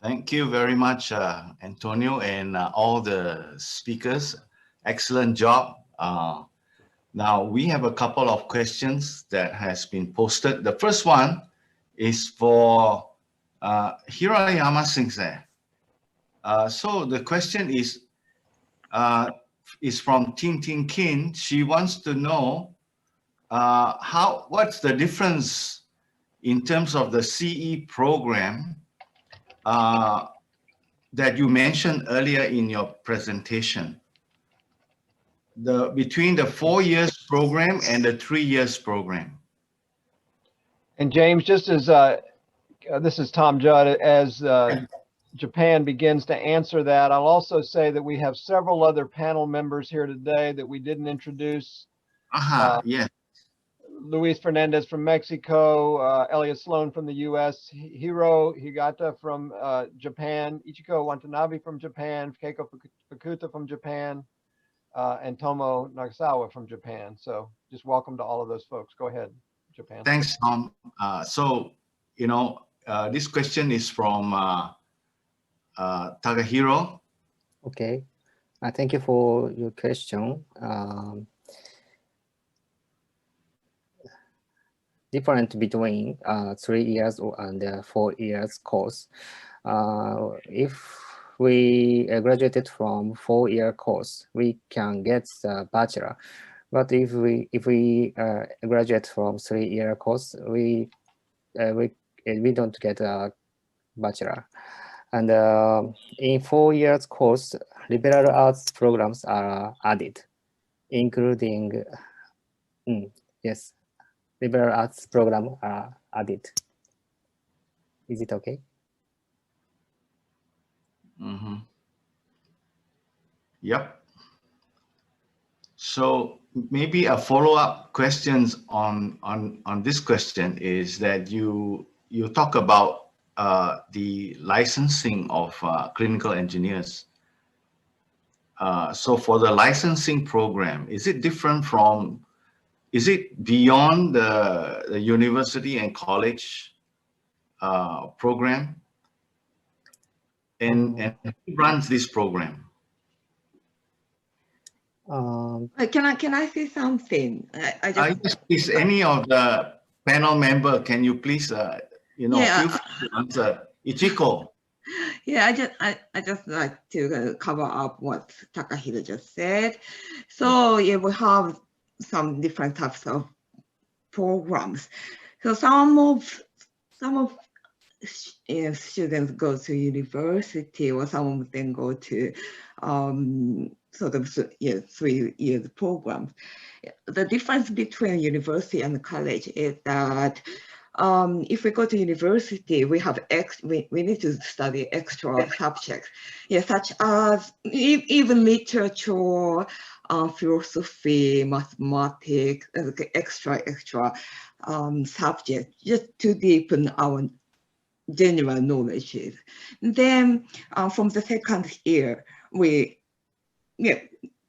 Thank you very much, Antonio, and all the speakers. Excellent job. Now, we have a couple of questions that has been posted. The first one is for Hirayama Singh. So the question is from Ting Ting Kin. She wants to know what's the difference in terms of the CE program that you mentioned earlier in your presentation, between the 4 years program and the 3 years program. And James, just as this is Tom Judd, as Japan begins to answer that, I'll also say that we have several other panel members here today that we didn't introduce. Yes. Luis Fernandez from Mexico, Elliot Sloan from the US, Hiro Higata from Japan, Ichiko Watanabe from Japan, Keiko Fukuta from Japan, and Tomo Nagasawa from Japan. So just welcome to all of those folks. Go ahead, Japan. Thanks, Tom. This question is from Takahiro. Okay. Thank you for your question. Different between 3 years and 4 years course. If we graduated from 4-year course, we can get the bachelor. But if we graduate from 3-year course, we don't get a bachelor. And in 4 years course, liberal arts programs are added, including yes. Liberal arts program are added. Is it okay? Mm-hmm. Yep. So maybe a follow-up questions on this question is that you talk about the licensing of clinical engineers. So for the licensing program, is it different from? Is it beyond the university and college program? And who runs this program? Can I say something? Is any of the panel member, can you please, feel free to answer. Ichiko. Yeah, I just like to cover up what Takahiro just said. So yeah, we have some different types of programs. So some of students go to university, or some of them go to sort of 3 years programs. The difference between university and college is that if we go to university, we have we need to study extra subjects, such as even literature, philosophy, mathematics, extra subjects, just to deepen our general knowledge. Then from the second year, we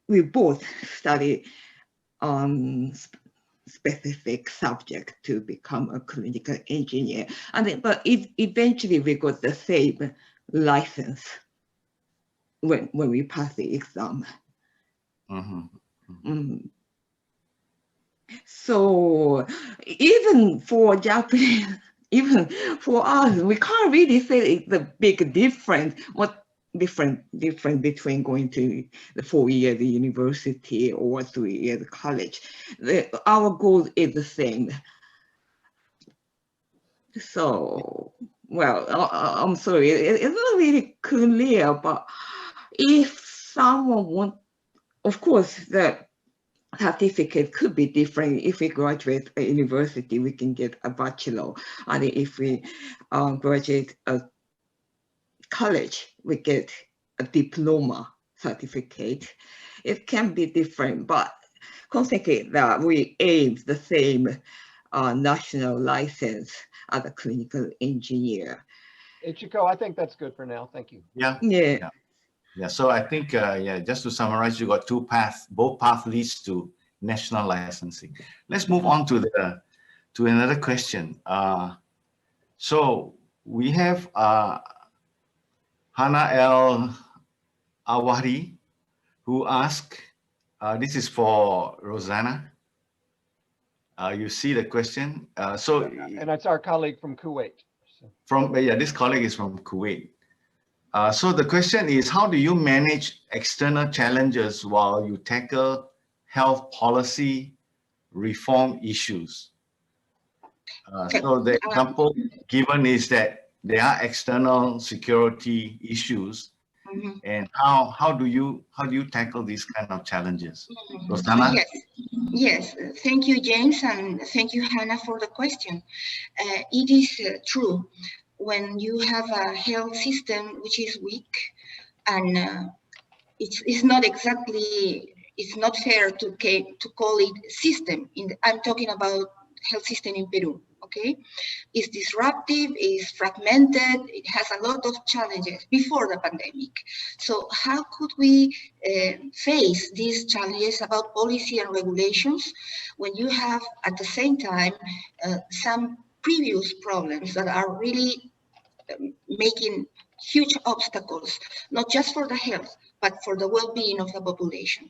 both study specific subject to become a clinical engineer, but eventually we got the same license when we pass the exam. So even for Japanese, even for us, we can't really say it's a big difference. What different between going to the 4 years university or 3 years college? Our goal is the same. So, well, I'm sorry, it's not really clear, but if someone wants, of course, the certificate could be different. If we graduate a university, we can get a bachelor, and if we graduate a college, we get a diploma certificate. It can be different, but constantly that we aim the same national license as a clinical engineer. Ichiko, I think that's good for now. Thank you. Yeah, so I think, just to summarize, you got two paths, both paths leads to national licensing. Let's move on to another question. So we have Hana El Awari, who asked, this is for Rosanna. You see the question. And that's our colleague from Kuwait. So. This colleague is from Kuwait. So the question is, how do you manage external challenges while you tackle health policy reform issues? So the example given is that there are external security issues, and how do you tackle these kind of challenges? Rosanna? Yes. Thank you, James, and thank you, Hannah, for the question. It is true. When you have a health system which is weak, and it's not exactly, it's not fair to call it system. I'm talking about health system in Peru. Okay, it's disruptive, it's fragmented, it has a lot of challenges before the pandemic. So how could we face these challenges about policy and regulations when you have at the same time some previous problems that are really making huge obstacles, not just for the health, but for the well-being of the population?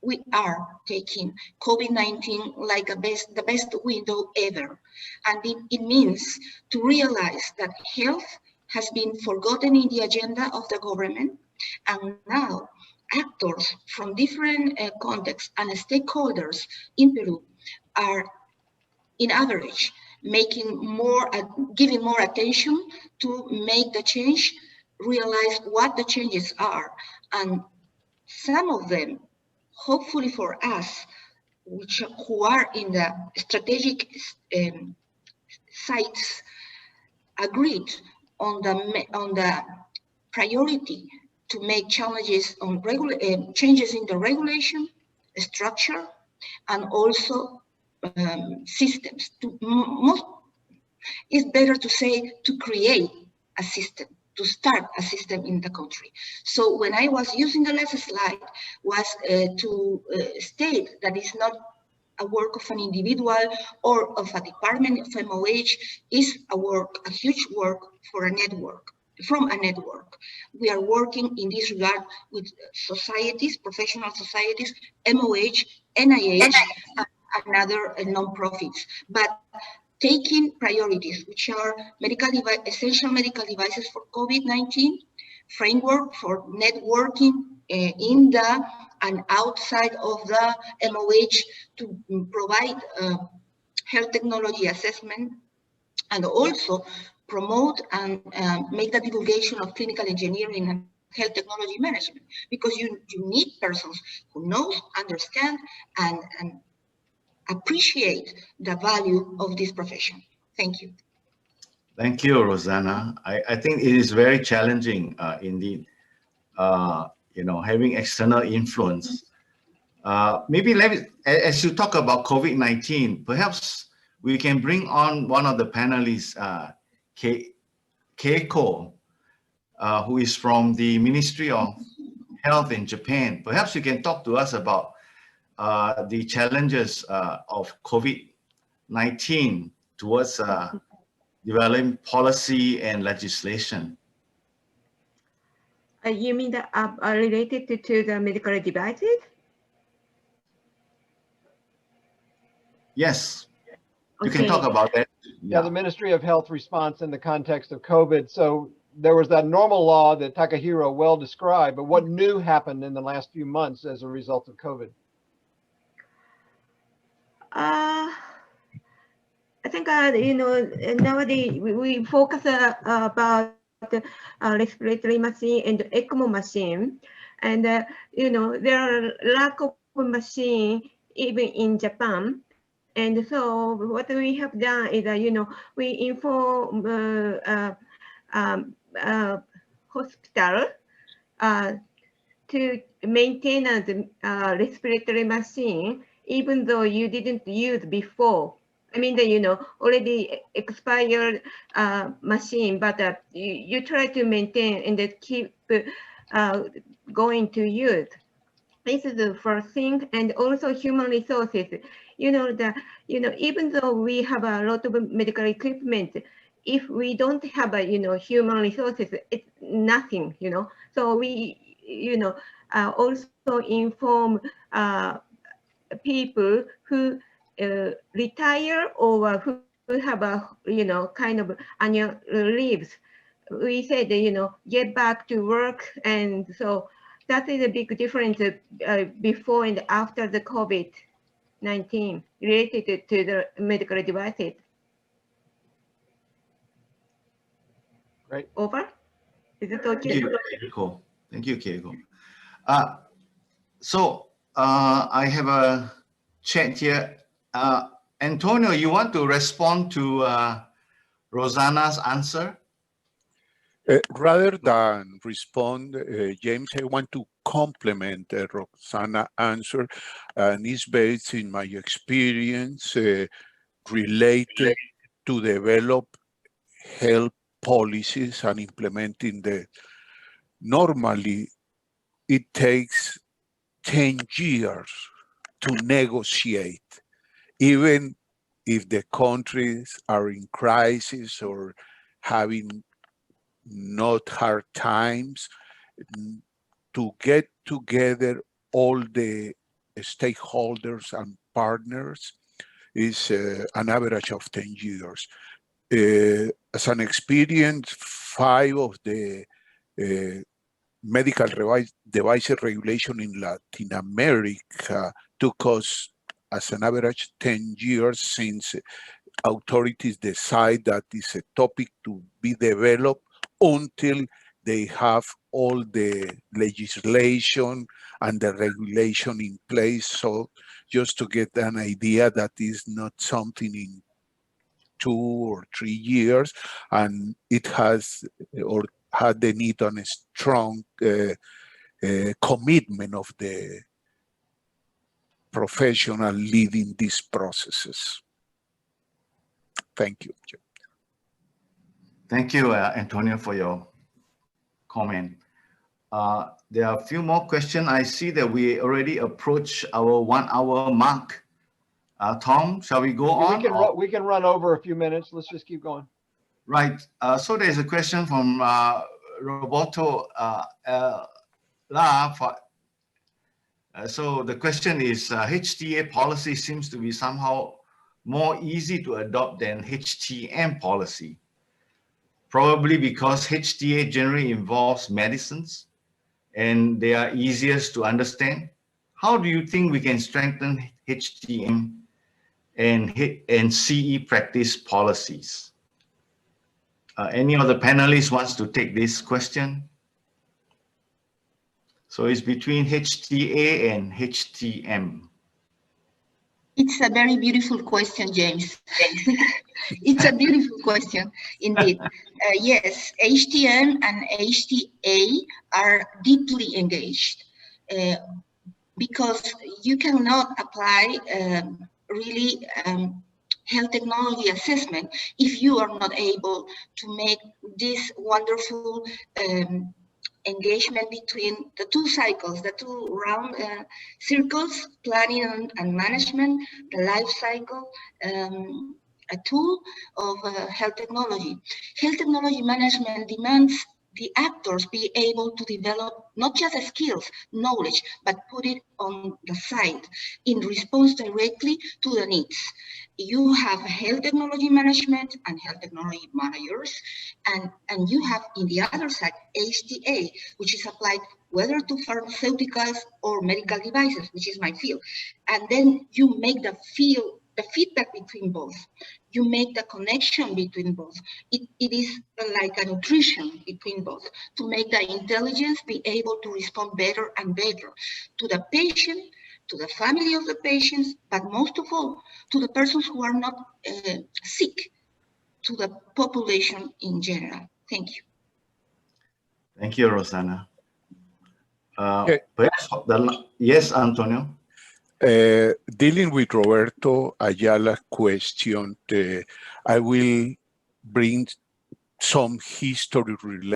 We are taking COVID-19 like the best window ever. And it means to realize that health has been forgotten in the agenda of the government. And now actors from different contexts and stakeholders in Peru are, in average, giving more attention to make the change, realize what the changes are. And some of them, hopefully for us, who are in the strategic sites, agreed on the priority to make changes in the regulation, structure, and also systems. It's better to say to create a system, to start a system in the country. So when I was using the last slide was to state that it's not a work of an individual or of a department of MOH, is a huge work for a network, from a network. We are working in this regard with societies, professional societies, MOH, NIH, and other non-profits. But taking priorities, which are essential medical devices for COVID-19, framework for networking in the and outside of the MOH to provide health technology assessment, and also promote and make the divulgation of clinical engineering and health technology management, because you need persons who know, understand, and appreciate the value of this profession. Thank you. Thank you, Rosanna. I think it is very challenging indeed, having external influence. Maybe as you talk about COVID-19, perhaps we can bring on one of the panelists, Keiko, who is from the Ministry of Health in Japan. Perhaps you can talk to us about the challenges of COVID-19 towards developing policy and legislation. You mean that related to the medical devices? Yes, you Okay. can talk about that. Yeah, the Ministry of Health response in the context of COVID. So there was that normal law that Takahiro well described, but what new happened in the last few months as a result of COVID? I think, nowadays we focus about respiratory machine and ECMO machine. And, there are lack of machine even in Japan. And so what we have done is, we inform hospital to maintain the respiratory machine, even though you didn't use before. I mean, already expired machine, but you try to maintain and keep going to use. This is the first thing. And also human resources. Even though we have a lot of medical equipment, if we don't have a, human resources, it's nothing, So we, also inform people who retire or who have a, kind of annual leaves. We said, get back to work. And so that is a big difference before and after the COVID-19 related to the medical devices. Great. Over. Is it okay? Thank you, Keiko. Thank you, Keiko. So I have a chat here. Antonio, you want to respond to Rosanna's answer? Rather than respond, James, I want to complement Rosanna's answer, and it's based in my experience related to develop health policies and implementing the. Normally, it takes 10 years to negotiate, even if the countries are in crisis or having not hard times, to get together all the stakeholders and partners is an average of 10 years. As an experience, 5 of the medical devices regulation in Latin America took us as an average 10 years since authorities decide that it's a topic to be developed until they have all the legislation and the regulation in place. So just to get an idea, that is not something in 2 or 3 years, and it has or had the need on a strong commitment of the professional leading these processes. Thank you. Thank you, Antonio, for your comment. There are a few more questions. I see that we already approached our 1 hour mark. Tom, shall we go on? We can run over a few minutes. Let's just keep going. Right. So there's a question from Roberto La. So the question is, HTA policy seems to be somehow more easy to adopt than HTM policy. Probably because HTA generally involves medicines and they are easiest to understand. How do you think we can strengthen HTM and CE practice policies? Any of the panelists wants to take this question? So it's between HTA and HTM. It's a very beautiful question, James. It's a beautiful question indeed. Yes, HTM and HTA are deeply engaged because you cannot apply really health technology assessment if you are not able to make this wonderful engagement between the 2 cycles, the 2 round circles, planning and management, the life cycle, a tool of health technology. Health technology management demands the actors be able to develop not just the skills, knowledge, but put it on the side in response directly to the needs. You have health technology management and health technology managers, and you have in the other side HTA, which is applied whether to pharmaceuticals or medical devices, which is my field. And then you make the feedback between both. You make the connection between both. It is like a nutrition between both to make the intelligence be able to respond better and better to the patient, to the family of the patients, but most of all, to the persons who are not sick, to the population in general. Thank you. Thank you, Rosanna. Yes, Antonio. Dealing with Roberto Ayala's question, I will bring some history related